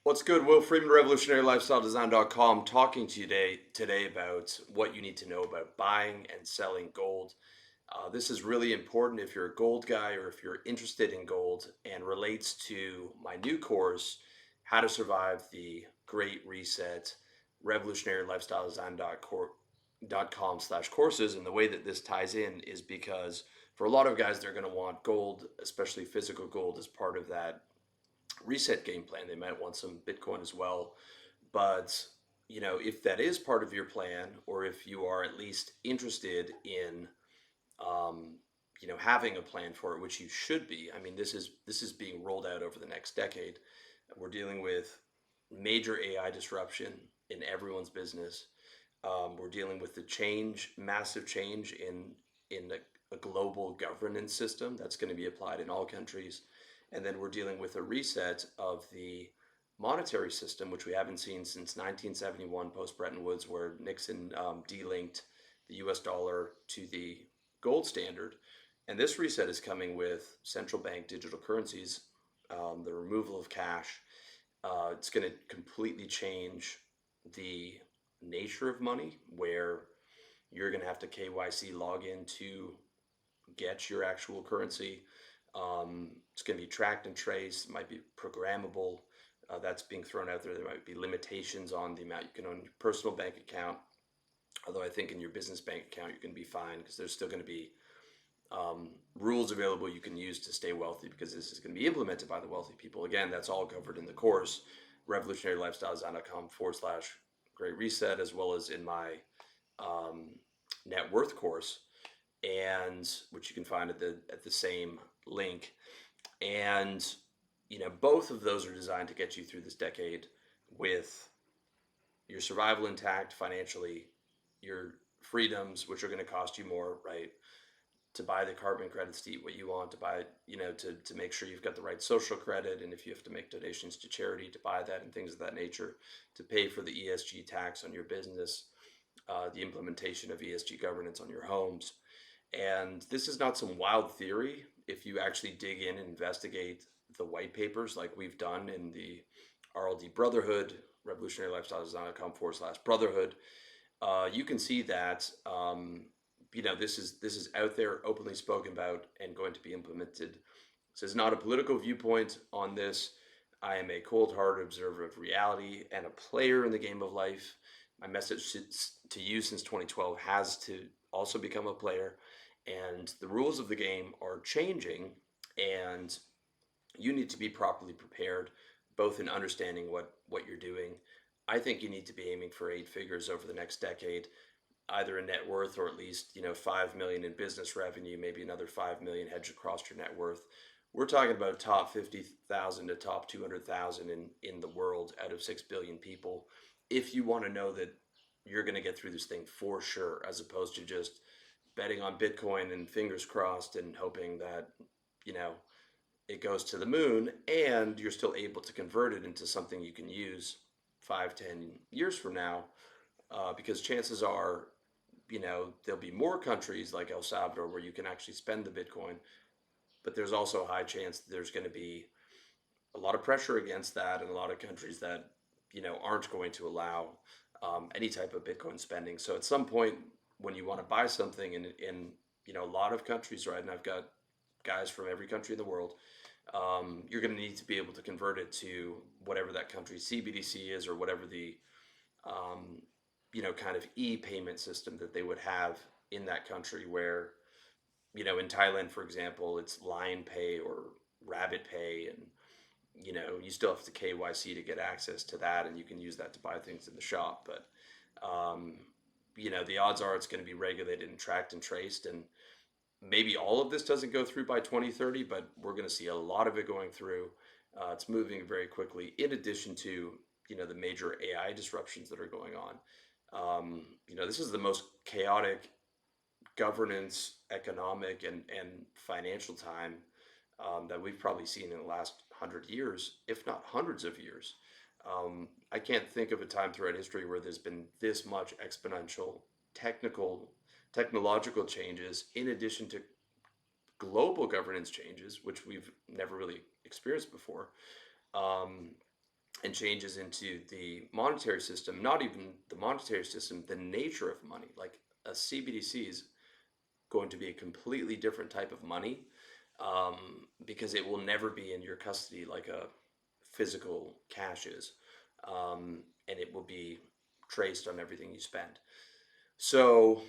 What's good? Will Freeman, RevolutionaryLifestyleDesign.com, talking to you today about what you need to know about buying and selling gold. This is really important if you're a gold guy or if you're interested in gold and relates to my new course, How to Survive the Great Reset, RevolutionaryLifestyleDesign.com/courses. And the way that this ties in is because for a lot of guys, they're going to want gold, especially physical gold, as part of that reset game plan. They might want some Bitcoin as well. But, if that is part of your plan, or if you are at least interested in, um, having a plan for it, which you should be. I mean, this is being rolled out over the next decade. We're dealing with major AI disruption in everyone's business. We're dealing with the massive change in a global governance system that's going to be applied in all countries. And then we're dealing with a reset of the monetary system, which we haven't seen since 1971, post Bretton Woods, where Nixon delinked the US dollar to the gold standard. And this reset is coming with central bank digital currencies, the removal of cash. It's going to completely change the nature of money, where you're going to have to KYC log in to get your actual currency. It's going to be tracked and traced. It might be programmable. That's being thrown out there. There might be limitations on the amount you can own in your personal bank account. Although I think in your business bank account, you're going to be fine because there's still going to be rules available you can use to stay wealthy, because this is going to be implemented by the wealthy people. Again, that's all covered in the course, revolutionarylifestyledesign.com/great reset, as well as in my um, net worth course, and which you can find at the same link. And both of those are designed to get you through this decade with your survival intact financially, your freedoms, which are going to cost you more, right? To buy the carbon credits to eat what you want, to buy, to make sure you've got the right social credit, and if you have to make donations to charity to buy that and things of that nature, to pay for the ESG tax on your business, the implementation of ESG governance on your homes. And this is not some wild theory. If you actually dig in and investigate the white papers like we've done in the RLD Brotherhood, revolutionarylifestyledesign.com/brotherhood, you can see that this is out there, openly spoken about, and going to be implemented. This is not a political viewpoint on this. I am a cold-hearted observer of reality and a player in the game of life. My message to you since 2012 has to also become a player, and the rules of the game are changing, and you need to be properly prepared, both in understanding what you're doing. I think you need to be aiming for eight figures over the next decade, either in net worth, or at least 5 million in business revenue, maybe another 5 million hedged across your net worth. We're talking about top 50,000 to top 200,000 in the world out of 6 billion people. If you want to know that you're going to get through this thing for sure, as opposed to just betting on Bitcoin and fingers crossed and hoping that you know it goes to the moon, and you're still able to convert it into something you can use 5-10 years from now, because chances are, there'll be more countries like El Salvador where you can actually spend the Bitcoin, but there's also a high chance that there's going to be a lot of pressure against that, and a lot of countries that aren't going to allow any type of Bitcoin spending. So at some point, when you want to buy something in a lot of countries, right, and I've got guys from every country in the world, you're going to need to be able to convert it to whatever that country's CBDC is, or whatever the um, kind of e-payment system that they would have in that country. Where in Thailand, for example, it's Line Pay or Rabbit Pay, and you still have to KYC to get access to that, and you can use that to buy things in the shop. But um, the odds are it's going to be regulated and tracked and traced, and maybe all of this doesn't go through by 2030, but we're going to see a lot of it going through. It's moving very quickly. In addition to the major AI disruptions that are going on, this is the most chaotic governance, economic, and financial time that we've probably seen in the last 100 years, if not hundreds of years. I can't think of a time throughout history where there's been this much exponential technical technological changes, in addition to global governance changes, which we've never really experienced before. Um, and changes into the monetary system, not even the monetary system, the nature of money. Like a CBDC is going to be a completely different type of money, because it will never be in your custody like a physical cash is, and it will be traced on everything you spend. So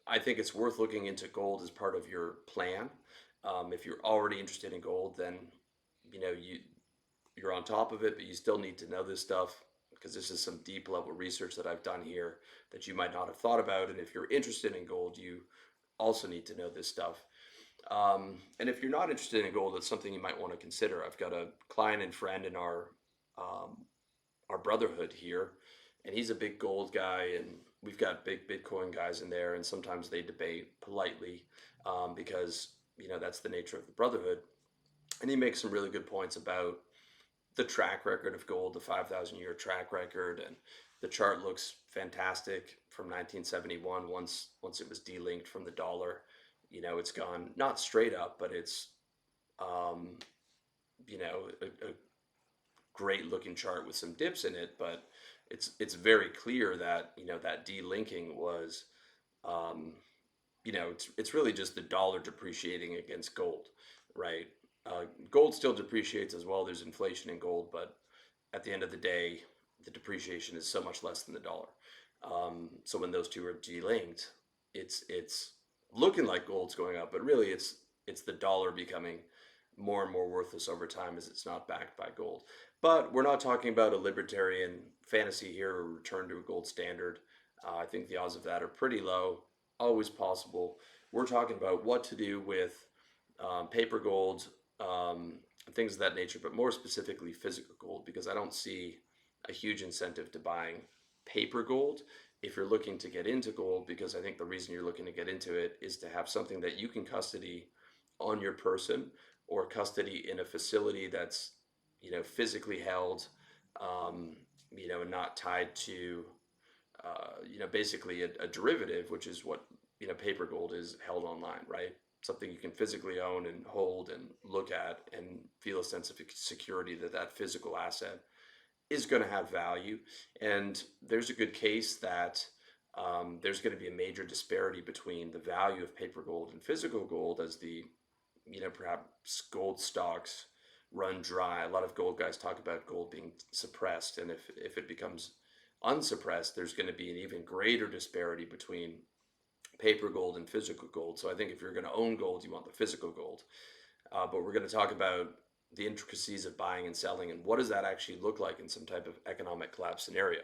I think it's worth looking into gold as part of your plan. If you're already interested in gold, then you're on top of it, but you still need to know this stuff because this is some deep level research that I've done here that you might not have thought about. And if you're interested in gold, you also need to know this stuff. And if you're not interested in gold, it's something you might want to consider. I've got a client and friend in um, our brotherhood here, and he's a big gold guy, and we've got big Bitcoin guys in there, and sometimes they debate politely, because that's the nature of the brotherhood. And he makes some really good points about the track record of gold, the 5,000 year track record, and the chart looks fantastic from 1971. Once it was delinked from the dollar, it's gone not straight up, but it's um, a great looking chart with some dips in it. But it's very clear that that delinking was, um, it's really just the dollar depreciating against gold, right? Gold still depreciates as well. There's inflation in gold, but at the end of the day, the depreciation is so much less than the dollar. So when those two are delinked, it's looking like gold's going up, but really it's the dollar becoming more and more worthless over time as it's not backed by gold. But we're not talking about a libertarian fantasy here or return to a gold standard. I think the odds of that are pretty low, always possible. We're talking about what to do with paper gold, things of that nature, but more specifically physical gold, because I don't see a huge incentive to buying paper gold if you're looking to get into gold, because I think the reason you're looking to get into it is to have something that you can custody on your person or custody in a facility that's physically held, um, and not tied to basically a derivative, which is what paper gold is held online, right? Something you can physically own and hold and look at and feel a sense of security that that physical asset is going to have value. And there's a good case that there's going to be a major disparity between the value of paper gold and physical gold as the perhaps gold stocks run dry. A lot of gold guys talk about gold being suppressed, and if it becomes unsuppressed, there's going to be an even greater disparity between paper gold and physical gold. So I think if you're going to own gold, you want the physical gold. But we're going to talk about the intricacies of buying and selling and what does that actually look like in some type of economic collapse scenario.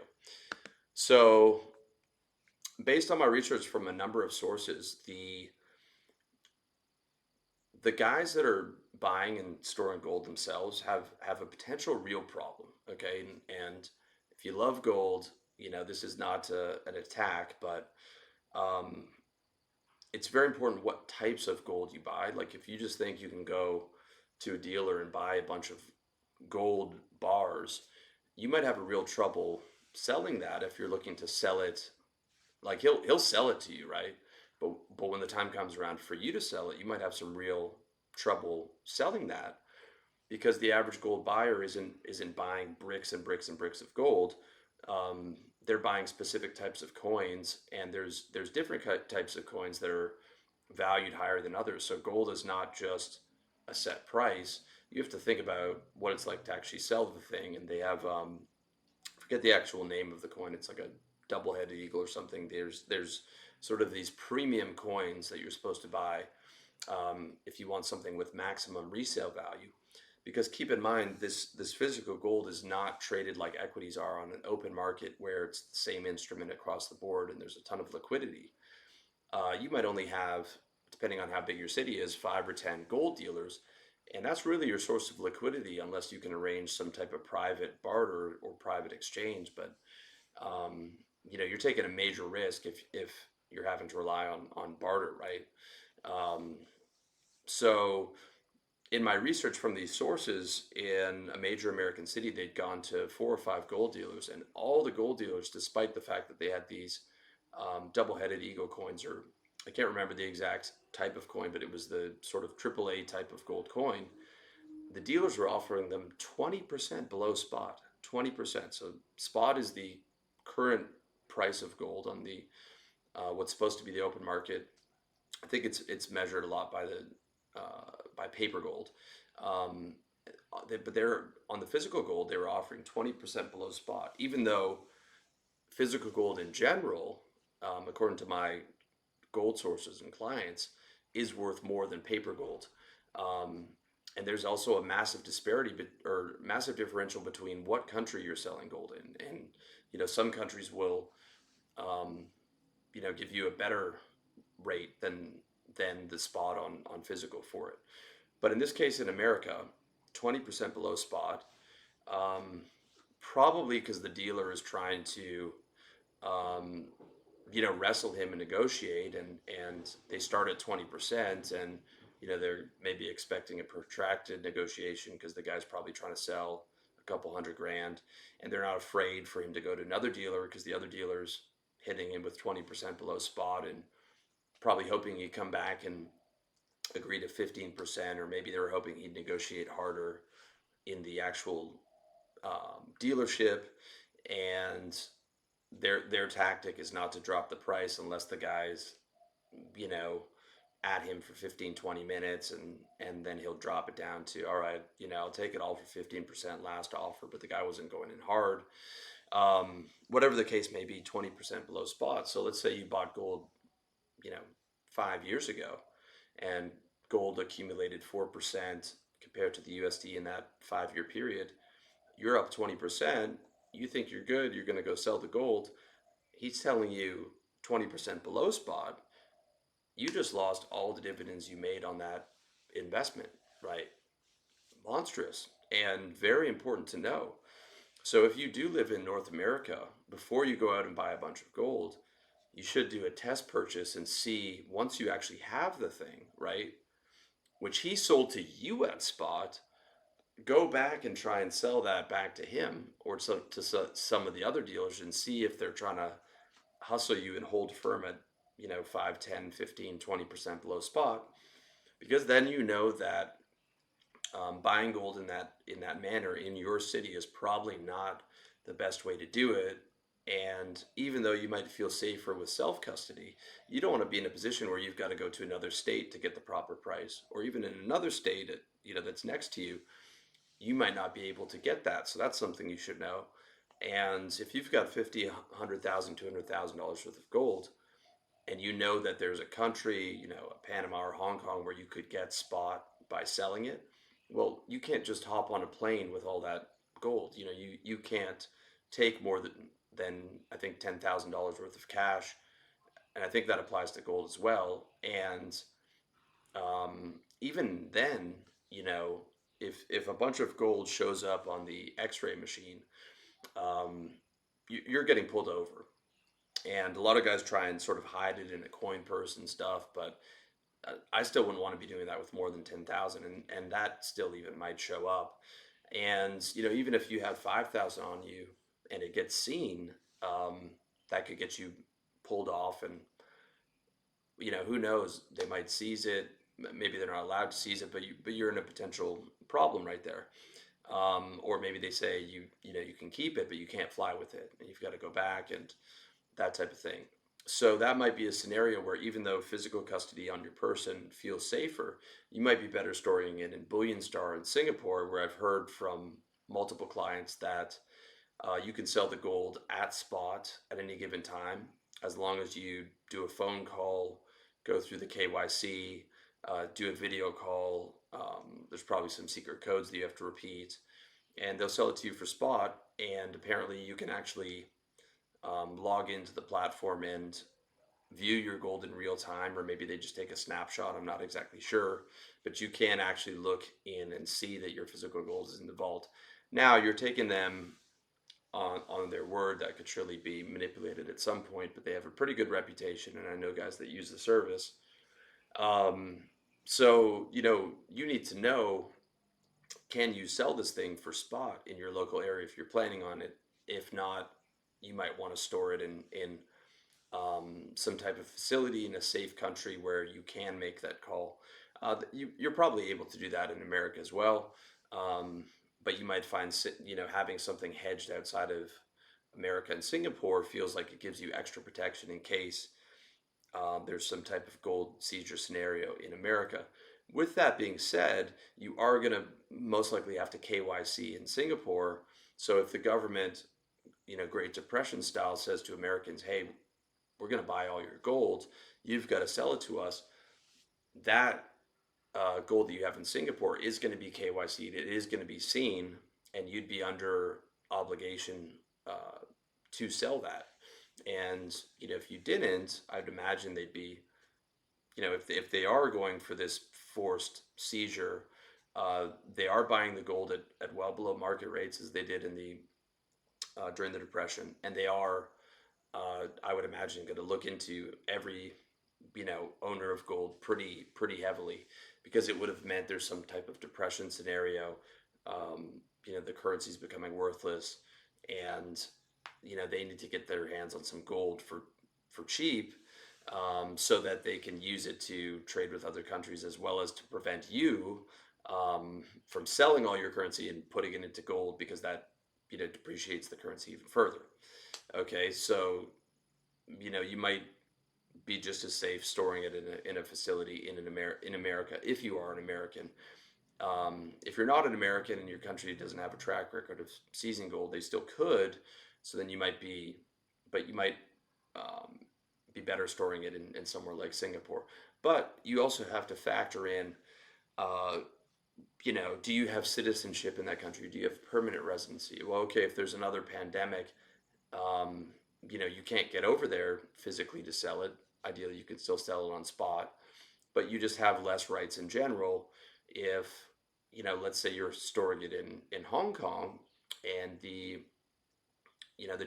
So based on my research from a number of sources, the guys that are buying and storing gold themselves have a potential real problem. Okay, and if you love gold, this is not an attack, but um, it's very important what types of gold you buy. Like if you just think you can go to a dealer and buy a bunch of gold bars, you might have a real trouble selling that if you're looking to sell it. Like he'll sell it to you, right? But when the time comes around for you to sell it, you might have some real trouble selling that because the average gold buyer isn't buying bricks and bricks and bricks of gold. They're buying specific types of coins, and there's different types of coins that are valued higher than others. So gold is not just a set price. You have to think about what it's like to actually sell the thing, and they have forget the actual name of the coin. It's like a double-headed eagle or something. There's sort of these premium coins that you're supposed to buy if you want something with maximum resale value. Because keep in mind, this physical gold is not traded like equities are on an open market where it's the same instrument across the board and there's a ton of liquidity. You might only have, depending on how big your city is, 5 or 10 gold dealers, and that's really your source of liquidity unless you can arrange some type of private barter or private exchange. But you're taking a major risk if you're having to rely on barter, right? Um, so in my research from these sources in a major American city, they'd gone to 4 or 5 gold dealers, and all the gold dealers, despite the fact that they had these double-headed eagle coins, or I can't remember the exact type of coin, but it was the sort of AAA type of gold coin. the dealers were offering them 20% below spot. 20%. So spot is the current price of gold on the what's supposed to be the open market. I think it's measured a lot by the by paper gold. Um, but they're on the physical gold, they were offering 20% below spot, even though physical gold in general, according to my gold sources and clients, is worth more than paper gold. Um, and there's also a massive disparity or massive differential between what country you're selling gold in. And some countries will um, give you a better rate than the spot on physical for it. But in this case, in America, 20% below spot, um, probably because the dealer is trying to um, wrestle him and negotiate, and they start at 20%, and they're maybe expecting a protracted negotiation because the guy's probably trying to sell a couple hundred grand, and they're not afraid for him to go to another dealer because the other dealer's hitting him with 20% below spot and probably hoping he'd come back and agree to 15%, or maybe they were hoping he'd negotiate harder in the actual dealership. And their tactic is not to drop the price unless the guy's you know at him for 15, 20 minutes, and then he'll drop it down to, all right, I'll take it all for 15% last offer, but the guy wasn't going in hard. Whatever the case may be, 20% below spot. So let's say you bought gold, you know 5 years ago, and gold accumulated 4% compared to the USD in that 5 year period. You're up 20%. You think you're good, you're going to go sell the gold. He's telling you 20% below spot. You just lost all the dividends you made on that investment, right? Monstrous and very important to know. So if you do live in North America, before you go out and buy a bunch of gold, you should do a test purchase and see, once you actually have the thing, right, which he sold to you at spot, go back and try and sell that back to him or to some of the other dealers and see if they're trying to hustle you and hold firm at 5, 10, 15, 20% below spot, because then that buying gold in that manner in your city is probably not the best way to do it. And even though you might feel safer with self custody, you don't want to be in a position where you've got to go to another state to get the proper price, or even in another state that's next to you, you might not be able to get that. So that's something you should know. And if you've got 50, 100,000, $200,000 worth of gold, and that there's a country, Panama or Hong Kong, where you could get spot by selling it, well, you can't just hop on a plane with all that gold. You can't take more than I think $10,000 worth of cash, and I think that applies to gold as well. And even then, if a bunch of gold shows up on the X-ray machine, um, you're getting pulled over. And a lot of guys try and sort of hide it in a coin purse and stuff, but I still wouldn't want to be doing that with more than 10,000, and that still even might show up. And even if you have 5,000 on you and it gets seen, that could get you pulled off, and who knows? They might seize it. Maybe they're not allowed to seize it, but you're in a potential problem right there. Or maybe they say you can keep it, but you can't fly with it, and you've got to go back and that type of thing. So that might be a scenario where, even though physical custody on your person feels safer, you might be better storing it in Bullion Star in Singapore, where I've heard from multiple clients that you can sell the gold at spot at any given time, as long as you do a phone call, go through the KYC, do a video call. There's probably some secret codes that you have to repeat, and they'll sell it to you for spot. And apparently, you can actually log into the platform and view your gold in real time, or maybe they just take a snapshot. I'm not exactly sure, but you can actually look in and see that your physical gold is in the vault. Now you're taking them on their word. That could surely be manipulated at some point, but they have a pretty good reputation, and I know guys that use the service. Um, so you need to know, can you sell this thing for spot in your local area if you're planning on it? If not, you might want to store it in some type of facility in a safe country where you can make that call. You're probably able to do that in America as well. Um, but you might find, having something hedged outside of America and Singapore feels like it gives you extra protection in case there's some type of gold seizure scenario in America. With that being said, you are going to most likely have to KYC in Singapore. So if the government, Great Depression style, says to Americans, hey, we're going to buy all your gold, you've got to sell it to us, that gold that you have in Singapore is going to be KYC'd. It is going to be seen, and you'd be under obligation uh, to sell that. And if you didn't, I'd imagine they'd be, if they are going for this forced seizure, they are buying the gold at well below market rates as they did in the during the Depression, and they are, I would imagine, going to look into every owner of gold pretty heavily, because it would have meant there's some type of depression scenario. The currency's becoming worthless, and they need to get their hands on some gold for cheap, so that they can use it to trade with other countries, as well as to prevent you from selling all your currency and putting it into gold, because that depreciates the currency even further. Okay, so you might be just as safe storing it in a facility in America if you are an American. If you're not an American and your country doesn't have a track record of seizing gold, they still could. So then you might be, but you might be better storing it in somewhere like Singapore. But you also have to factor in, uh, do you have citizenship in that country? Do you have permanent residency? Well, okay, if there's another pandemic, um, you can't get over there physically to sell it. Ideally, you could still sell it on spot, but you just have less rights in general. If, let's say you're storing it in Hong Kong, and the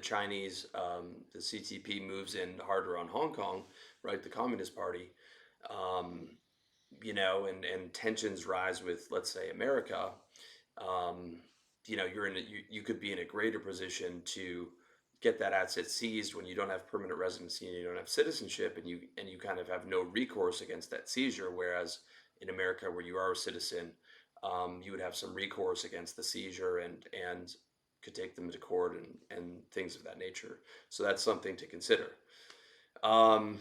Chinese, the CCP moves in harder on Hong Kong, right? The Communist Party, um, and tensions rise with, let's say, America. Um, you could be in a greater position to get that asset seized when you don't have permanent residency and you don't have citizenship, and you kind of have no recourse against that seizure. Whereas in America, where you are a citizen, you would have some recourse against the seizure, and could take them to court, and things of that nature. So that's something to consider. Um,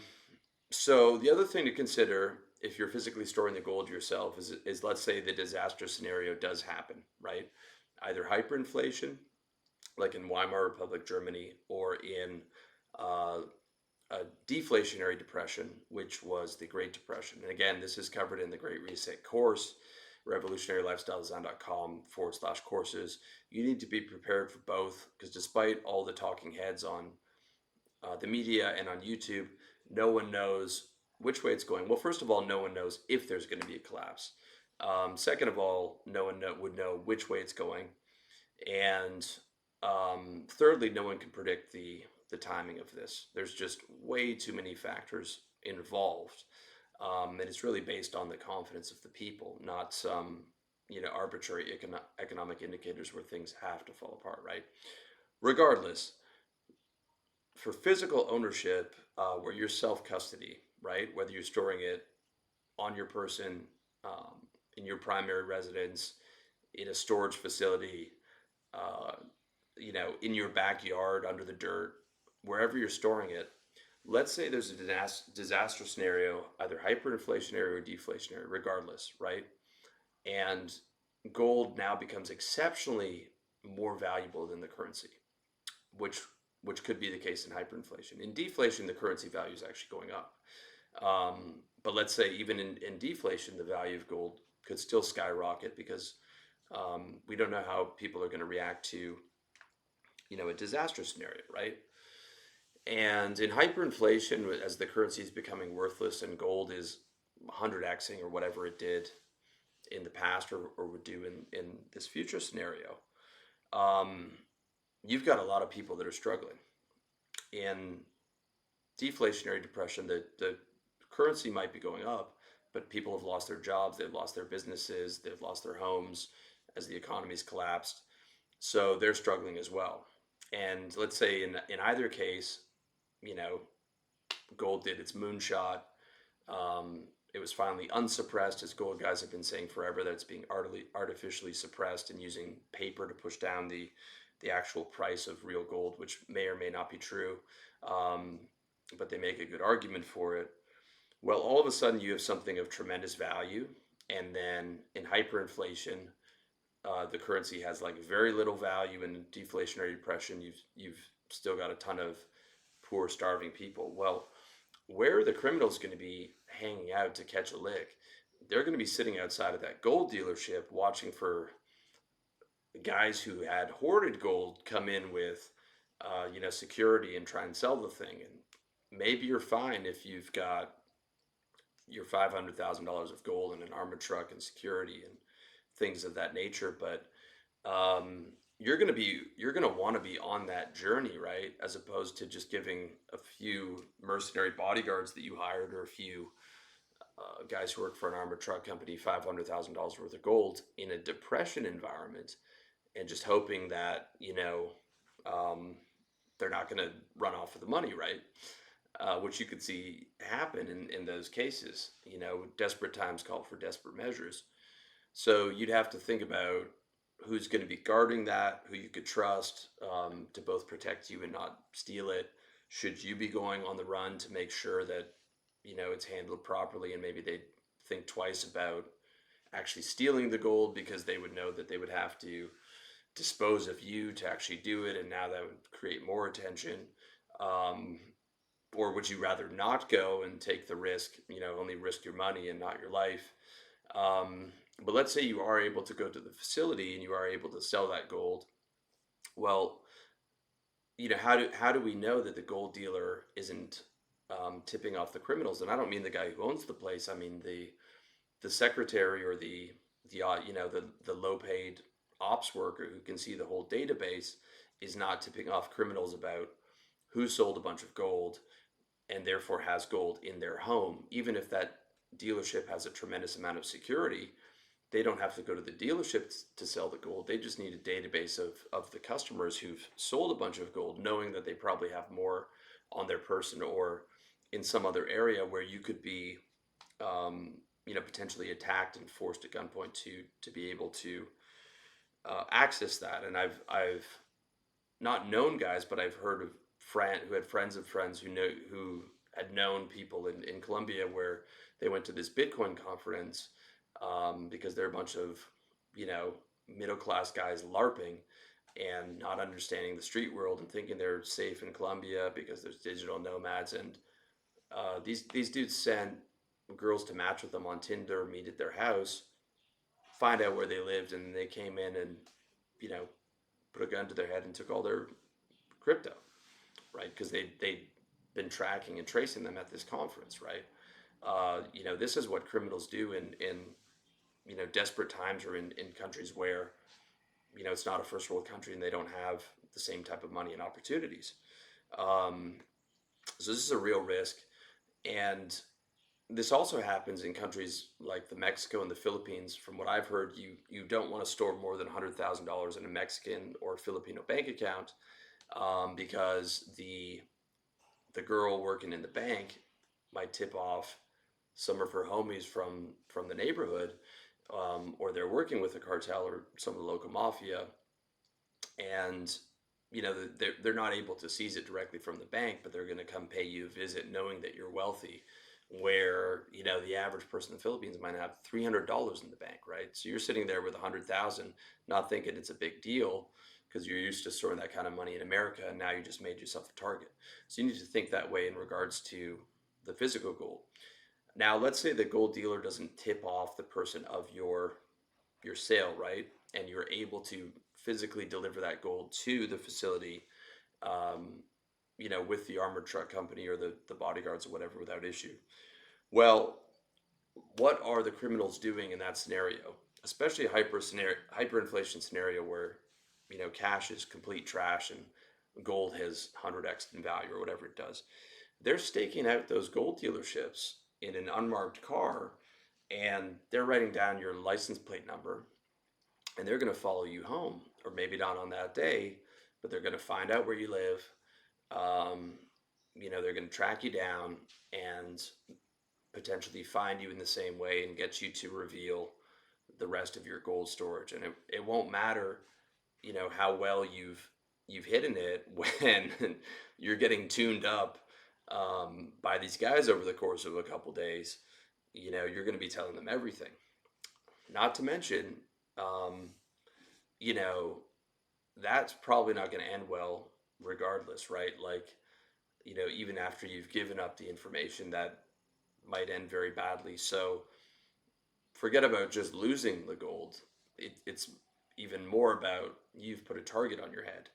so the other thing to consider if you're physically storing the gold yourself is, let's say the disaster scenario does happen, right? Either hyperinflation, like in Weimar Republic, Germany, or in uh, a deflationary depression, which was the Great Depression. And again, this is covered in the Great Reset course, revolutionarylifestyledesign.com/courses. You need to be prepared for both, because despite all the talking heads on the media and on YouTube, no one knows which way it's going. Well, first of all, no one knows if there's going to be a collapse. Second of all, no one would know which way it's going. And thirdly, no one can predict the timing of this. There's just way too many factors involved, and it's really based on the confidence of the people, not some arbitrary economic indicators where things have to fall apart, right? Regardless, for physical ownership, where you're self custody, right? Whether you're storing it on your person, in your primary residence, in a storage facility, uh, in your backyard, under the dirt, wherever you're storing it. Let's say there's a disaster scenario, either hyperinflationary or deflationary, regardless, right? And gold now becomes exceptionally more valuable than the currency, which could be the case in hyperinflation. In deflation, the currency value is actually going up. But let's say even in deflation, the value of gold could still skyrocket, because we don't know how people are going to react to a disaster scenario, right? And in hyperinflation, as the currency is becoming worthless and gold is 100xing or whatever it did in the past, or would do in this future scenario, um, you've got a lot of people that are struggling. In deflationary depression, the currency might be going up, but people have lost their jobs, they've lost their businesses, they've lost their homes as the economy's collapsed. So they're struggling as well. And let's say in either case, you know, gold did its moonshot. it was finally unsuppressed, as gold guys have been saying forever that it's being artificially suppressed and using paper to push down the actual price of real gold, which may or may not be true. Um, but they make a good argument for it. Well, all of a sudden you have something of tremendous value, and then in hyperinflation, the currency has like very little value. In deflationary depression, you've still got a ton of poor, starving people. Well, where are the criminals going to be hanging out to catch a lick? They're going to be sitting outside of that gold dealership watching for guys who had hoarded gold come in with, security and try and sell the thing. And maybe you're fine if you've got your $500,000 of gold in an armored truck and security and things of that nature. But you're gonna want to be on that journey, right? As opposed to just giving a few mercenary bodyguards that you hired or a few guys who work for an armored truck company $500,000 worth of gold in a depression environment, and just hoping that um, they're not going to run off with the money, right? Which you could see happen in those cases. Desperate times call for desperate measures. So you'd have to think about who's going to be guarding that, who you could trust to both protect you and not steal it. Should you be going on the run to make sure that it's handled properly, and maybe they think twice about actually stealing the gold because they would know that they would have to dispose of you to actually do it, and now that would create more attention. Um, or would you rather not go and take the risk, only risk your money and not your life? Um, but let's say you are able to go to the facility and you are able to sell that gold. Well, how do we know that the gold dealer isn't tipping off the criminals? And I don't mean the guy who owns the place. I mean the secretary or the low paid ops worker who can see the whole database is not tipping off criminals about who sold a bunch of gold and therefore has gold in their home. Even if that dealership has a tremendous amount of security, they don't have to go to the dealership to sell the gold. They just need a database of the customers who've sold a bunch of gold, knowing that they probably have more on their person or in some other area where you could be, potentially attacked and forced at gunpoint to be able to access that. And I've not known guys, but I've heard of friend who had friends of friends who had known people in Colombia where they went to this Bitcoin conference because they're a bunch of middle class guys LARPing and not understanding the street world and thinking they're safe in Colombia because there's digital nomads. And these dudes sent girls to match with them on Tinder, meet at their house, find out where they lived, and they came in and you know put a gun to their head and took all their crypto, right? Because they'd been tracking and tracing them at this conference, right? This is what criminals do in desperate times, or in countries where it's not a first world country and they don't have the same type of money and opportunities. Um, so this is a real risk, and this also happens in countries like the Mexico and the Philippines. From what I've heard, you don't want to store more than $100,000 in a Mexican or Filipino bank account, because the girl working in the bank might tip off some of her homies from the neighborhood, or they're working with a cartel or some of the local mafia, and they're not able to seize it directly from the bank, but they're going to come pay you a visit knowing that you're wealthy, where the average person in the Philippines might have $300 in the bank, right? So you're sitting there with 100,000, not thinking it's a big deal because you're used to storing that kind of money in America, and now you just made yourself a target. So you need to think that way in regards to the physical gold. Now, let's say the gold dealer doesn't tip off the person of your sale, right? And you're able to physically deliver that gold to the facility, um, with the armored truck company or the bodyguards or whatever without issue. Well, what are the criminals doing in that scenario? Especially a hyperinflation scenario where, cash is complete trash and gold has 100x in value or whatever it does. They're staking out those gold dealerships in an unmarked car, and they're writing down your license plate number, and they're going to follow you home, or maybe not on that day, but they're going to find out where you live. um, they're going to track you down and potentially find you in the same way and get you to reveal the rest of your gold storage. And it won't matter, how well you've hidden it when you're getting tuned up by these guys over the course of a couple days. You're going to be telling them everything. Not to mention, um, you know, that's probably not going to end well regardless, right? Like, even after you've given up the information, that might end very badly. So forget about just losing the gold. It's even more about you've put a target on your head,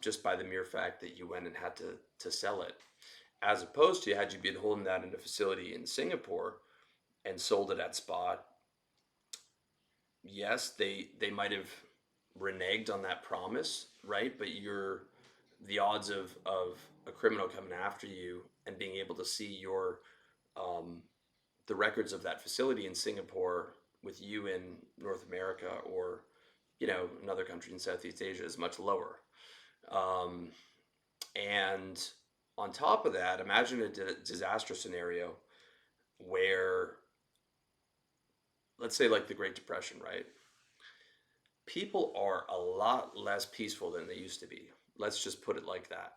just by the mere fact that you went and had to sell it, as opposed to had you been holding that in a facility in Singapore and sold it at spot. Yes, they might have reneged on that promise, right? But the odds of a criminal coming after you and being able to see your um, the records of that facility in Singapore with you in North America, or another country in Southeast Asia, is much lower. Um, and on top of that, imagine a disaster scenario where, let's say, like the Great Depression, right? People are a lot less peaceful than they used to be. Let's just put it like that.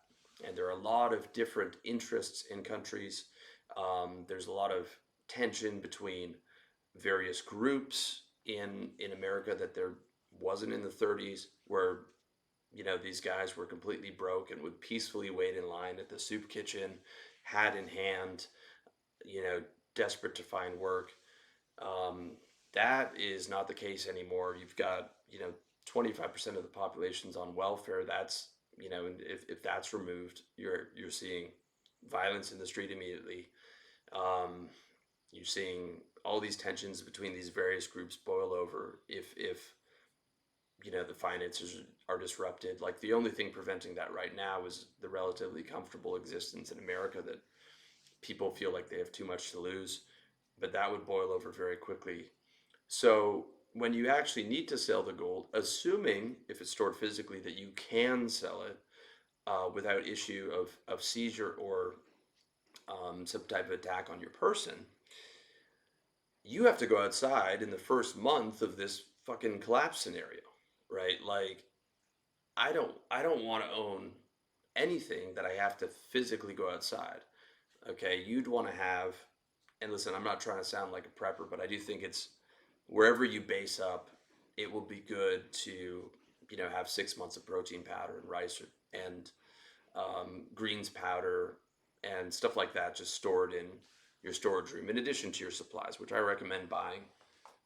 And there are a lot of different interests in countries. There's a lot of tension between various groups in America that there wasn't in the 30s, where these guys were completely broke and would peacefully wait in line at the soup kitchen, hat in hand, you know, desperate to find work. Um, that is not the case anymore. You've got, 25% of the population's on welfare. That's, and if that's removed, you're seeing violence in the street immediately. Um, you're seeing all these tensions between these various groups boil over if the finances are disrupted. Like, the only thing preventing that right now is the relatively comfortable existence in America, that people feel like they have too much to lose, but that would boil over very quickly. So when you actually need to sell the gold, assuming if it's stored physically that you can sell it without issue of seizure or some type of attack on your person, you have to go outside in the first month of this fucking collapse scenario, right? Like, I don't want to own anything that I have to physically go outside. Okay, you'd want to have, and listen, I'm not trying to sound like a prepper, but I do think it's wherever you base up, it will be good to, have 6 months of protein powder and rice and greens powder and stuff like that, just stored in your storage room, in addition to your supplies, which I recommend buying,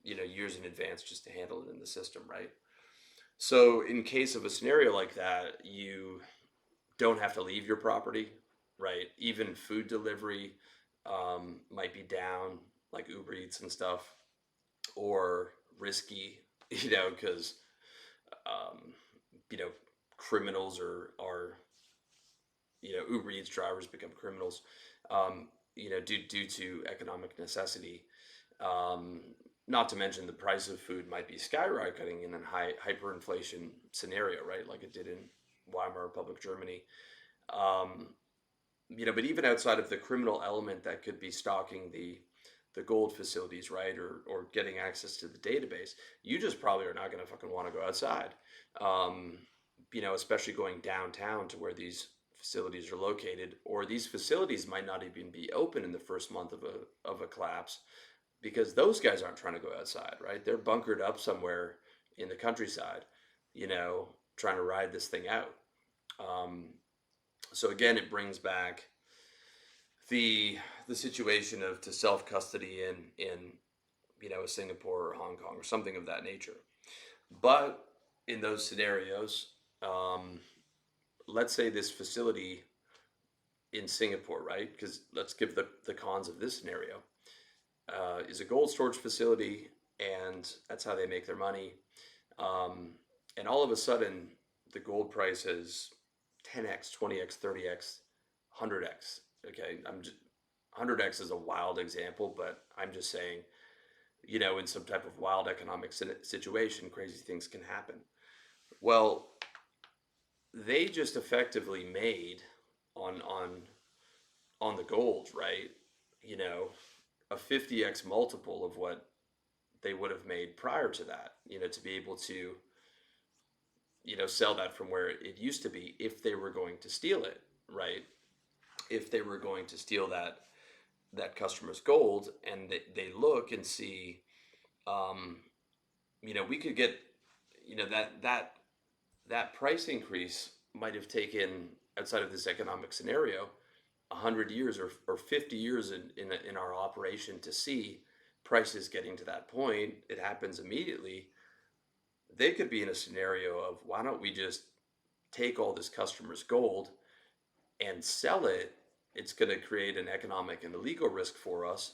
years in advance, just to handle it in the system, right? So in case of a scenario like that, you don't have to leave your property, right? Even food delivery might be down, like Uber Eats and stuff, or risky, because um, you know, criminals are Uber Eats drivers become criminals, due to economic necessity. Um, Not to mention the price of food might be skyrocketing in a hyperinflation scenario, right? Like it did in Weimar Republic, Germany. Um, but even outside of the criminal element that could be stalking the gold facilities, right, or getting access to the database, you just probably are not going to fucking want to go outside. Um, Especially going downtown to where these facilities are located, or these facilities might not even be open in the first month of a collapse, because those guys aren't trying to go outside, right? They're bunkered up somewhere in the countryside, trying to ride this thing out. Um, so again, it brings back the situation of to self custody in Singapore or Hong Kong or something of that nature. But in those scenarios, um, let's say this facility in Singapore, right? Because let's give the cons of this scenario. Is a gold storage facility, and that's how they make their money. Um, and all of a sudden, the gold price is 10x, 20x, 30x, 100x. Okay, 100x is a wild example, but I'm just saying, in some type of wild economic situation, crazy things can happen. Well, they just effectively made on on the gold, right? You know, a 50x multiple of what they would have made prior to that, to be able to, sell that from where it used to be if they were going to steal it, right? If they were going to steal that customer's gold, and they look and see, um, we could get, that price increase might have taken, outside of this economic scenario, 100 years or 50 years in our operation to see prices getting to that point. It happens immediately. They could be in a scenario of, why don't we just take all this customer's gold and sell it? It's going to create an economic and a legal risk for us,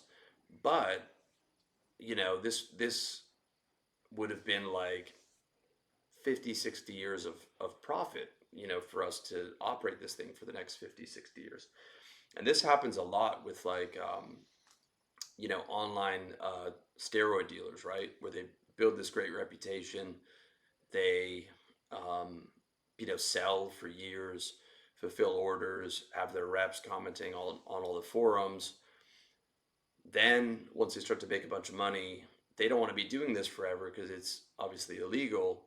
but this would have been like 50, 60 years of profit, for us to operate this thing for the next 50, 60 years. And this happens a lot with like, online steroid dealers, right? Where they build this great reputation. They, sell for years, fulfill orders, have their reps commenting on all the forums. Then once they start to make a bunch of money, they don't want to be doing this forever because it's obviously illegal.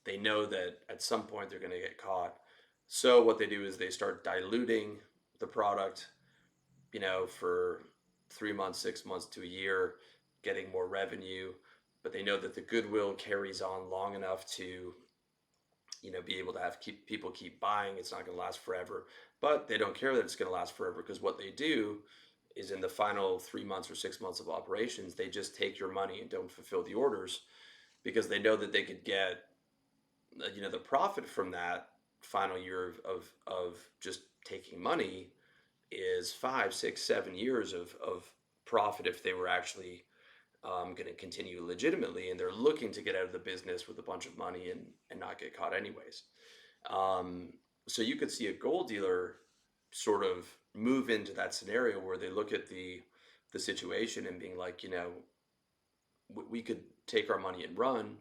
They know that at some point they're going to get caught. So what they do is they start diluting the product, for 3 months, 6 months to a year, getting more revenue. But they know that the goodwill carries on long enough to, be able to keep people keep buying. It's not going to last forever, but they don't care that it's going to last forever, because what they do is, in the final 3 months or 6 months of operations, they just take your money and don't fulfill the orders, because they know that they could get, the profit from that final year of just taking money is 5, 6, 7 years of profit if they were actually, going to continue legitimately, and they're looking to get out of the business with a bunch of money and not get caught anyways. Um, so you could see a gold dealer sort of move into that scenario where they look at the situation and being like, we could take our money and run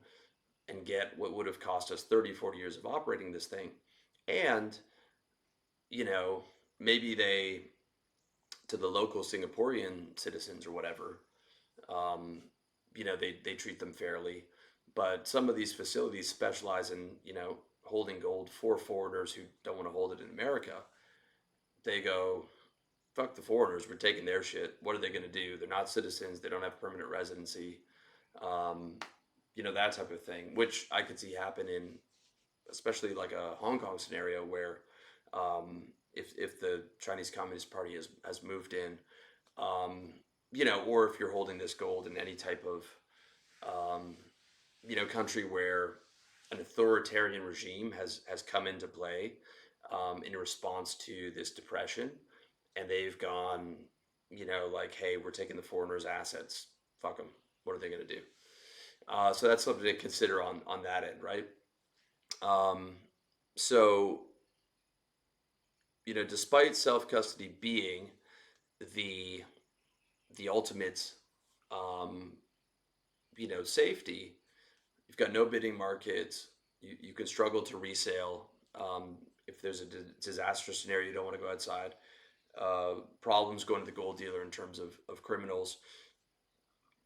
and get what would have cost us 30, 40 years of operating this thing. And, you know, maybe they, to the local Singaporean citizens or whatever, um, they treat them fairly. But some of these facilities specialize in, holding gold for foreigners who don't want to hold it in America. They go, fuck the foreigners, we're taking their shit. What are they going to do? They're not citizens, they don't have permanent residency. Um, that type of thing, which I could see happen in, especially like a Hong Kong scenario where, if the Chinese Communist Party has moved in, um, or if you're holding this gold in any type of, um, country where an authoritarian regime has come into play, in response to this depression, and they've gone, like, hey, we're taking the foreigners' assets. Fuck them. What are they going to do? So that's something to consider on that end, right? Um, so, despite self custody being the the ultimate, um, safety, you've got no bidding markets. You can struggle to resale. If there's a disaster scenario, you don't want to go outside. Problems going to the gold dealer in terms of criminals.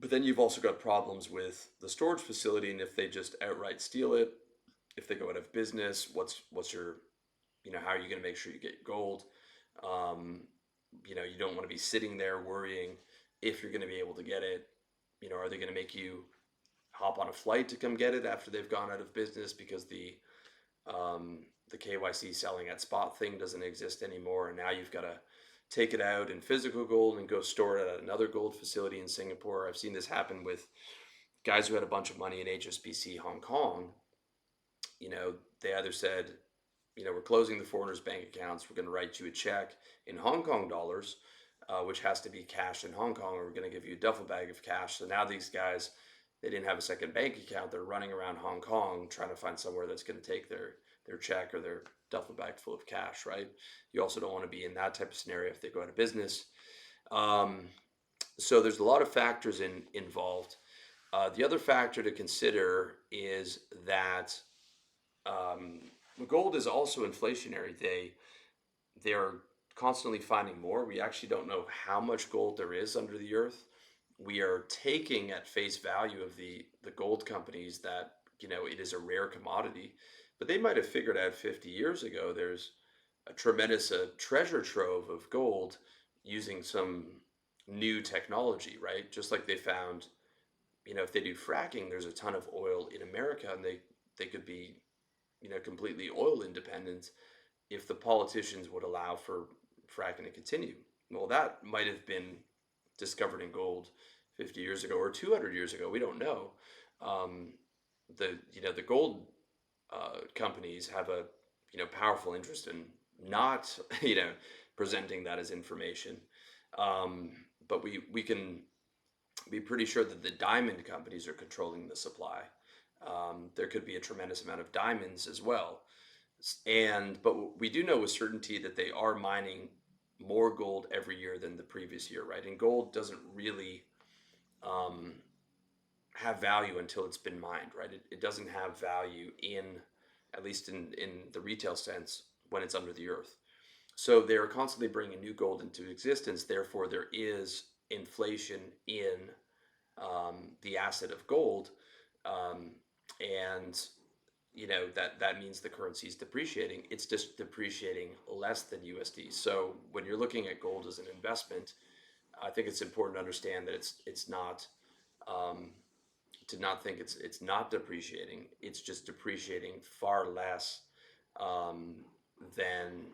But then you've also got problems with the storage facility, and if they just outright steal it, if they go out of business, what's your, how are you going to make sure you get gold? Um, you don't want to be sitting there worrying if you're going to be able to get it. Are they going to make you hop on a flight to come get it after they've gone out of business because the KYC selling at spot thing doesn't exist anymore, and now you've got to take it out in physical gold and go store it at another gold facility in Singapore. I've seen this happen with guys who had a bunch of money in HSBC Hong Kong. They either said, we're closing the foreigners' bank accounts, we're going to write you a check in Hong Kong dollars, which has to be cashed in Hong Kong, or we're going to give you a duffel bag of cash. So now these guys, they didn't have a second bank account. They're running around Hong Kong trying to find somewhere that's going to take their check or their duffel bag full of cash, right? You also don't want to be in that type of scenario if they go out of business. So there's a lot of factors involved. The other factor to consider is that, gold is also inflationary. They're constantly finding more. We actually don't know how much gold there is under the earth. we are taking at face value of the gold companies that, it is a rare commodity, but they might have figured out 50 years ago there's a tremendous treasure trove of gold using some new technology, right? Just like they found, if they do fracking, there's a ton of oil in America, and they could be, completely oil independent if the politicians would allow for fracking to continue. Well, that might have been discovered in gold 50 years ago or 200 years ago. We don't know. Um, the gold companies have a, powerful interest in not, presenting that as information. Um, but we can be pretty sure that the diamond companies are controlling the supply. There could be a tremendous amount of diamonds as well. But we do know with certainty that they are mining more gold every year than the previous year, right? And gold doesn't really um, have value until it's been mined, right? It doesn't have value at least in the retail sense, when it's under the earth. So they're constantly bringing new gold into existence. Therefore, there is inflation in the asset of gold, um, and that means the currency is depreciating. It's just depreciating less than USD. So when you're looking at gold as an investment, I think it's important to understand that it's not, um, to not think it's not depreciating. It's just depreciating far less um, than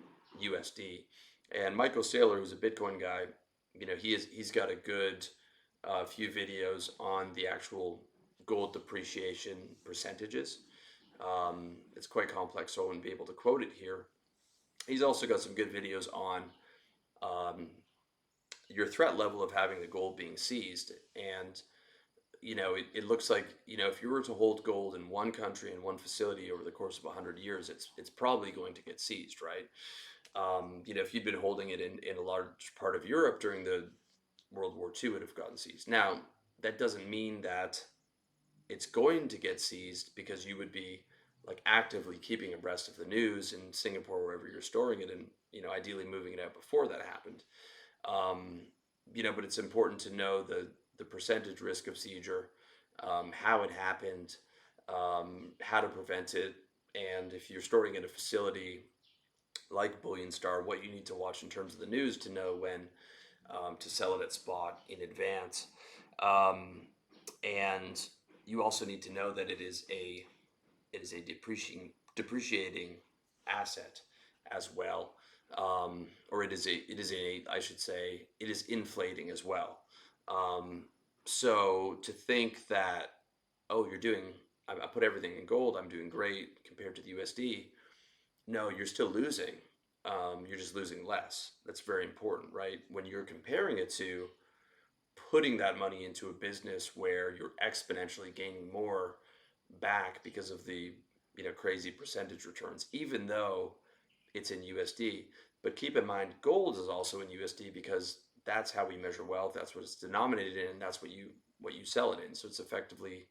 USD. And Michael Saylor, who's a Bitcoin guy, he's got a good few videos on the actual gold depreciation percentages. It's quite complex, so I wouldn't be able to quote it here. He's also got some good videos on um, your threat level of having the gold being seized. And, it looks like, if you were to hold gold in one country in one facility over the course of 100 years, it's probably going to get seized, right? If you'd been holding it in a large part of Europe during the World War II, it would have gotten seized. Now, that doesn't mean that it's going to get seized, because you would be like actively keeping abreast of the news in Singapore, wherever you're storing it, and ideally moving it out before that happened. Um, but it's important to know the percentage risk of seizure, how it happened, how to prevent it, and if you're storing in a facility like Bullion Star, what you need to watch in terms of the news to know when to sell it at spot in advance. Um, and you also need to know that it is a depreciating asset as well, or it is a I should say it is inflating as well. Um, so to think that, oh, I put everything in gold, I'm doing great compared to the USD. No, you're still losing. You're just losing less. That's very important, right? When you're comparing it to putting that money into a business where you're exponentially gaining more back because of the crazy percentage returns, even though it's in USD. But keep in mind, gold is also in USD, because that's how we measure wealth. That's what it's denominated in, and that's what you sell it in. So it's effectively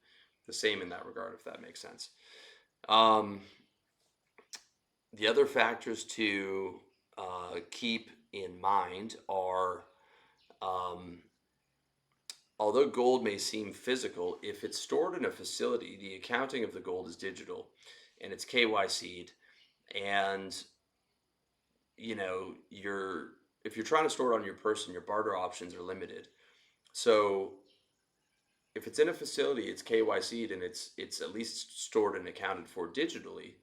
the same in that regard, if that makes sense. Um, the other factors to keep in mind are, um, although gold may seem physical, if it's stored in a facility, the accounting of the gold is digital, and it's KYC'd. And you're if you're trying to store it on your person, your barter options are limited. So if it's in a facility, it's KYC'd, and it's at least stored and accounted for digitally.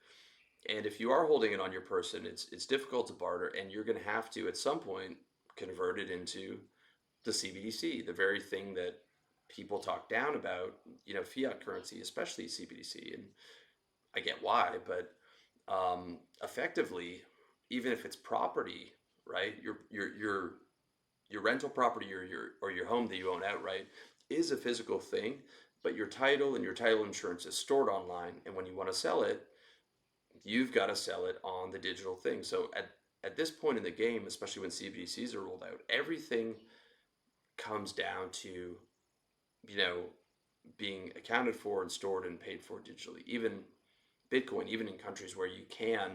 And if you are holding it on your person, it's difficult to barter, and you're going to have to at some point convert it into the CBDC, the very thing that people talk down about, fiat currency, especially CBDC. And I get why, but effectively, even if it's property, right? Your rental property, or your home that you own outright, is a physical thing, but your title and your title insurance is stored online, and when you want to sell it, you've got to sell it on the digital thing. So at this point in the game, especially when CBDCs are rolled out, everything comes down to you know being accounted for and stored and paid for digitally. Even Bitcoin, even in countries where you can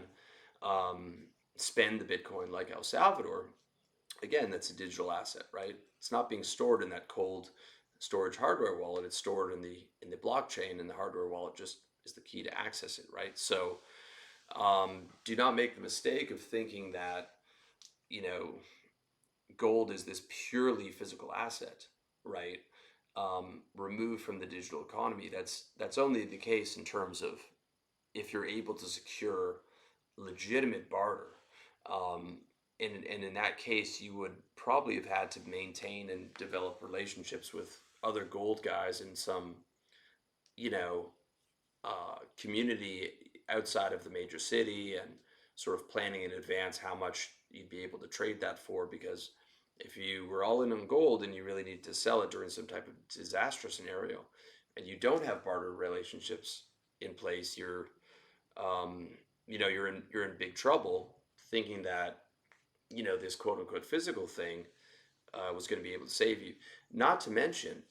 um, spend the Bitcoin, like El Salvador, again, that's a digital asset, right? It's not being stored in that cold storage hardware wallet. It's stored in the blockchain, and the hardware wallet just is the key to access it, right? So do not make the mistake of thinking that you know gold is this purely physical asset, right? Removed from the digital economy. That's only the case in terms of if you're able to secure legitimate barter. Um, and in that case, you would probably have had to maintain and develop relationships with other gold guys in some, you know, community outside of the major city, and sort of planning in advance how much you'd be able to trade that for. Because if you were all in on gold and you really need to sell it during some type of disaster scenario, and you don't have barter relationships in place, um, you're in big trouble, thinking that this quote unquote physical thing was going to be able to save you. Not to mention,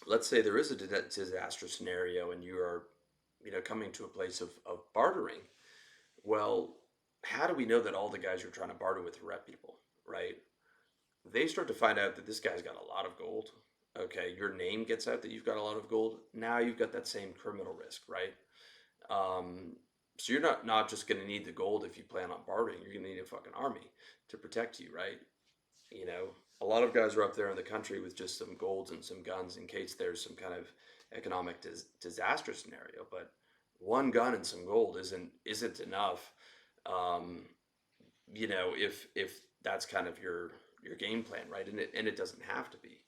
let's say there is a disaster scenario and you are coming to a place of bartering. Well, how do we know that all the guys you're trying to barter with are reputable, right? They start to find out that this guy's got a lot of gold. Okay, your name gets out that you've got a lot of gold. Now you've got that same criminal risk, right? Um, so you're not just going to need the gold if you plan on bartering. You're going to need a fucking army to protect you, right? You know, a lot of guys are up there in the country with just some golds and some guns in case there's some kind of economic disaster scenario. But one gun and some gold isn't enough. Um, if that's kind of your game plan, right? And it doesn't have to be.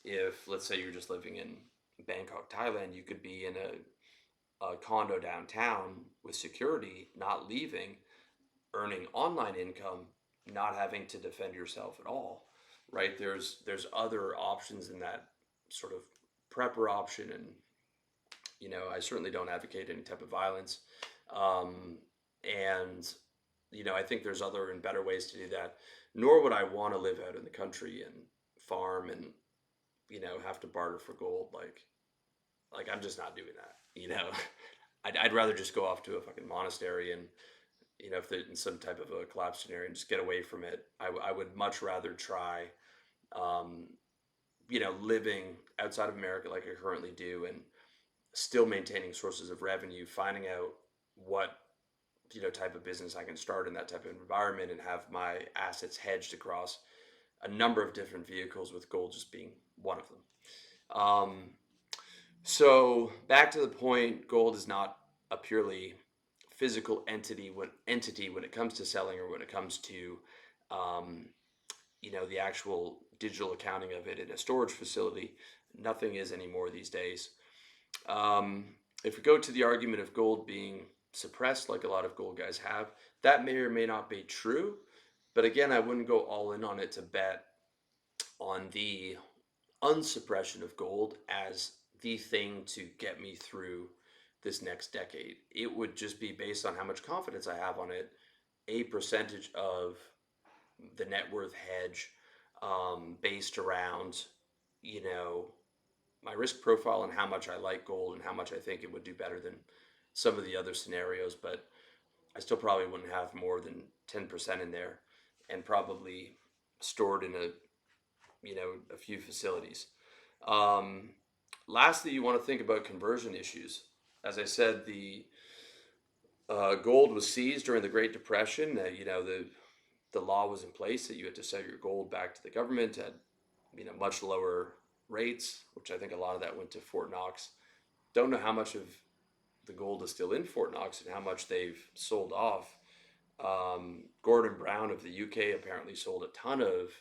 If, let's say, you're just living in Bangkok, Thailand, you could be in a condo downtown with security, not leaving, earning online income, not having to defend yourself at all, right? There's other options in that sort of prepper option. And I certainly don't advocate any type of violence. um, and I think there's other and better ways to do that. Nor would I want to live out in the country and farm and have to barter for gold. Like I'm just not doing that. I'd rather just go off to a fucking monastery and if they're in some type of a collapse scenario, and just get away from it. I would much rather try, um, living outside of America like I currently do, and still maintaining sources of revenue, finding out what type of business I can start in that type of environment, and have my assets hedged across a number of different vehicles, with gold just being one of them. So back to the point, gold is not a purely physical entity when it comes to selling, or when it comes to um, the actual digital accounting of it in a storage facility. Nothing is anymore these days. Um, if we go to the argument of gold being suppressed, like a lot of gold guys have, that may or may not be true. But again, I wouldn't go all in on it to bet on the unsuppression of gold as the thing to get me through this next decade. It would just be based on how much confidence I have on it, a percentage of the net worth hedge, based around, you know, my risk profile and how much I like gold and how much I think it would do better than some of the other scenarios. But I still probably wouldn't have more than 10% in there, and probably stored in a few facilities. Um, Lastly, you want to think about conversion issues. As I said, the gold was seized during the Great Depression. The law was in place that you had to sell your gold back to the government at much lower rates, which I think a lot of that went to Fort Knox. Don't know how much of the gold is still in Fort Knox and how much they've sold off. Gordon Brown of the UK apparently sold a ton of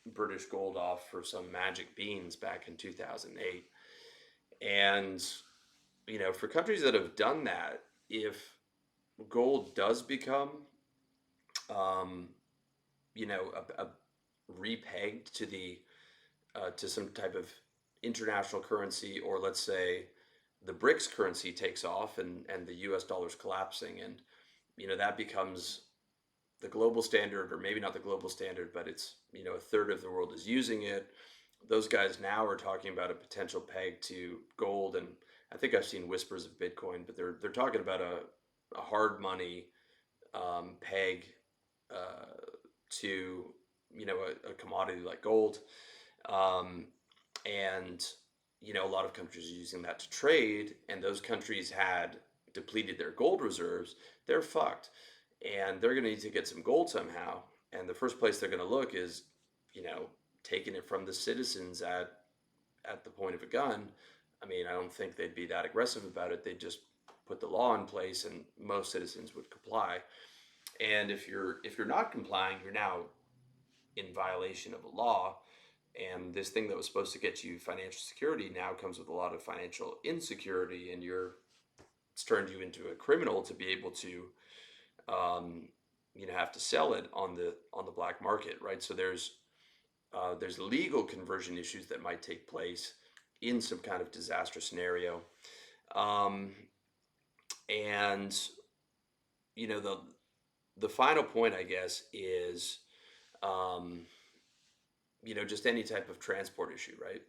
British gold off for some magic beans back in 2008. And for countries that have done that, if gold does become um, a repegged to the to some type of international currency, or let's say the BRICS currency takes off, and the US dollar's collapsing, and that becomes the global standard, or maybe not the global standard, but it's a third of the world is using it. Those guys now are talking about a potential peg to gold, and I think I've seen whispers of Bitcoin, but they're talking about a hard money peg to a commodity like gold. Um, And a lot of countries are using that to trade, and those countries had depleted their gold reserves. They're fucked, and they're going to need to get some gold somehow. And the first place they're going to look is, you know, taking it from the citizens at the point of a gun. I mean, I don't think they'd be that aggressive about it. They'd just put the law in place, and most citizens would comply. And if you're not complying, you're now in violation of a law. And this thing that was supposed to get you financial security now comes with a lot of financial insecurity, and it's turned you into a criminal to be able to um, have to sell it on the black market, right? So there's legal conversion issues that might take place in some kind of disaster scenario. um, and the final point, I guess, is um, just any type of transport issue, right?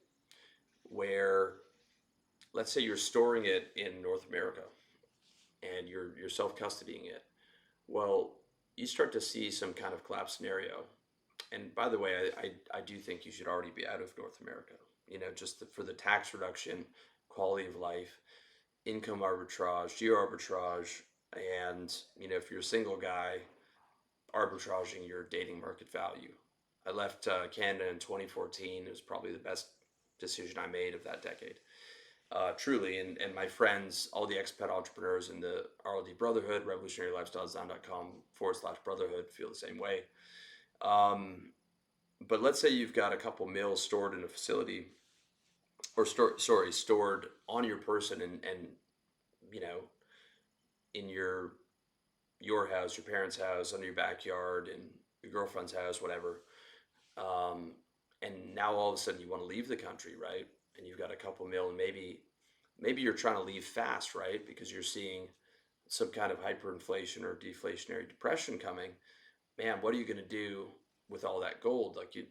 Where, let's say you're storing it in North America and you're self custodying it. Well, you start to see some kind of collapse scenario. And by the way, I do think you should already be out of North America. Just for the tax reduction, quality of life, income arbitrage, geo arbitrage, and if you're a single guy, arbitraging your dating market value. I left Canada in 2014. It was probably the best decision I made of that decade. Truly, and my friends, all the expat entrepreneurs in the RLD Brotherhood, revolutionarylifestylesdesign.com/brotherhood, feel the same way. Um, but let's say you've got a couple mils stored in a facility, or stored on your person, and you know, in your house, your parents' house, under your backyard, and your girlfriend's house, whatever. Um, and now all of a sudden you want to leave the country, right? And you've got a couple mil, and maybe you're trying to leave fast, right? Because you're seeing some kind of hyperinflation or deflationary depression coming. Man, what are you going to do with all that gold? Like, you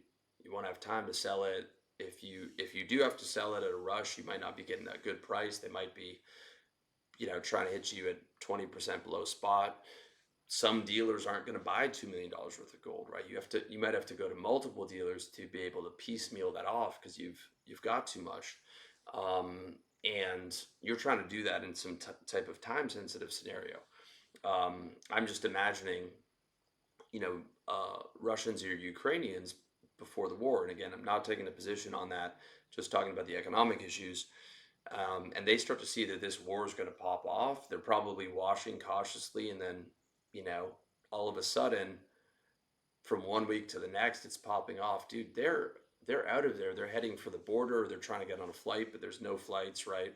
want to have time to sell it. If you do have to sell it at a rush, you might not be getting that good price. They might be trying to hit you at 20% below spot. Some dealers aren't going to buy $2 million worth of gold, right? You might have to go to multiple dealers to be able to piecemeal that off because you've got too much. And you're trying to do that in some type of time sensitive scenario. I'm just imagining, Russians or Ukrainians before the war. And again, I'm not taking a position on that, just talking about the economic issues. And they start to see that this war is going to pop off. They're probably washing cautiously, and then, all of a sudden, from one week to the next, it's popping off. Dude, they're out of there. They're heading for the border. They're trying to get on a flight, but there's no flights, right?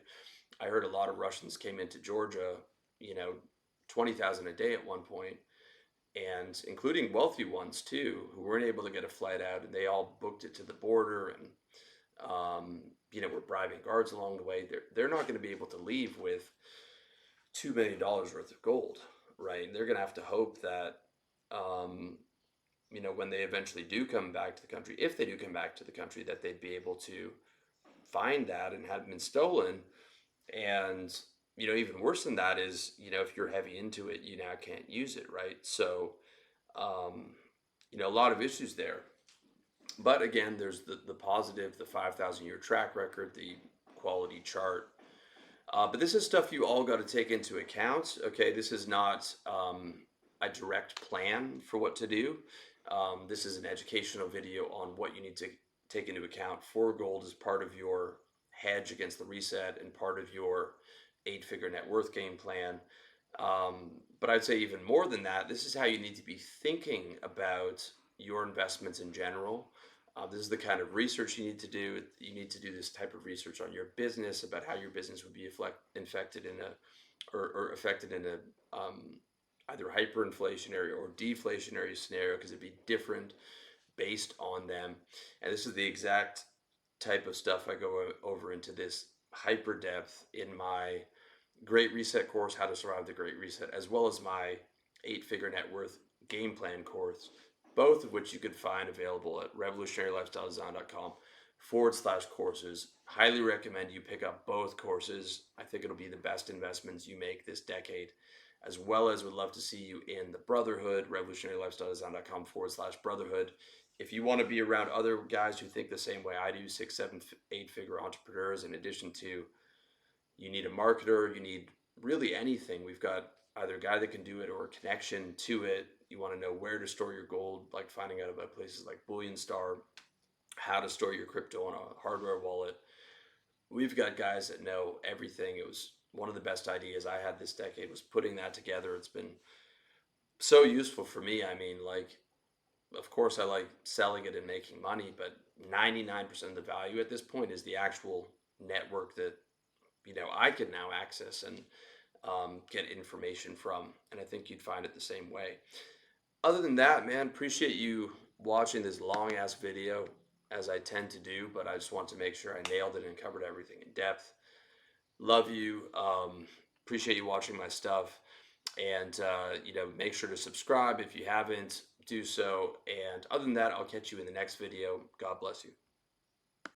I heard a lot of Russians came into Georgia, you know, 20,000 a day at one point, and including wealthy ones too, who weren't able to get a flight out, and they all booked it to the border, and were bribing guards along the way. They're not going to be able to leave with $2 million worth of gold, right? They're going to have to hope that um, when they eventually do come back to the country, if they do come back to the country, that they'd be able to find that and have been stolen. And even worse than that is, if you're heavy into it, you now can't use it, right? So um, a lot of issues there. But again, there's the positive, the 5,000 year track record, the quality chart. But this is stuff you all got to take into account. Okay, this is not a direct plan for what to do. This is an educational video on what you need to take into account for gold as part of your hedge against the reset and part of your 8-figure net worth game plan. But I'd say even more than that, this is how you need to be thinking about your investments in general. This is the kind of research you need to do. You need to do this type of research on your business, about how your business would be infected in or affected in a either hyperinflationary or deflationary scenario, because it'd be different based on them. And this is the exact type of stuff I go over into this hyper depth in my Great Reset course, How to Survive the Great Reset, as well as my 8-figure net worth game plan course, both of which you could find available at revolutionarylifestyledesign.com/courses. Highly recommend you pick up both courses. I think it'll be the best investments you make this decade. as well as would love to see you in the Brotherhood, revolutionarylifestyledesign.com/brotherhood. If you want to be around other guys who think the same way I do, 6, 7, 8 figure entrepreneurs, in addition to you need a marketer, you need really anything. We've got either a guy that can do it or a connection to it. You want to know where to store your gold, like finding out about places like Bullion Star, how to store your crypto on a hardware wallet. We've got guys that know everything. It was one of the best ideas I had this decade was putting that together. It's been so useful for me. I mean, like, of course I like selling it and making money, but 99% of the value at this point is the actual network that, I can now access and get information from. And I think you'd find it the same way. Other than that, man, appreciate you watching this long ass video as I tend to do, but I just want to make sure I nailed it and covered everything in depth. Love you. Appreciate you watching my stuff. And, make sure to subscribe if you haven't, do so. And other than that, I'll catch you in the next video. God bless you.